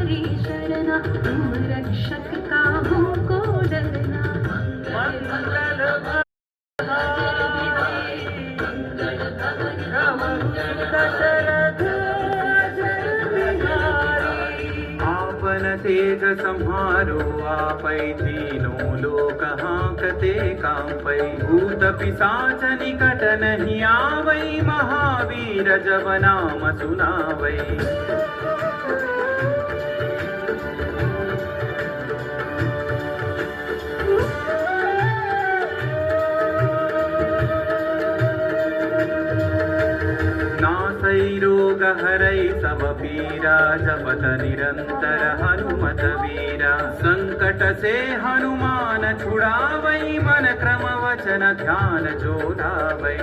तुम्हारी शरणा, तुम रक्षक काहू को डरना। आपन तेज संहारो आपै तीनों लोक हांकते कांपै। भूत पिशाच निकट नहीं आवै, महावीर जब नाम सुनावै। नासै रोग हरै सब पीरा, जपत निरंतर हनुमत वीरा। संकट से हनुमान छुड़ावै, मन क्रम वचन ध्यान जो लावै।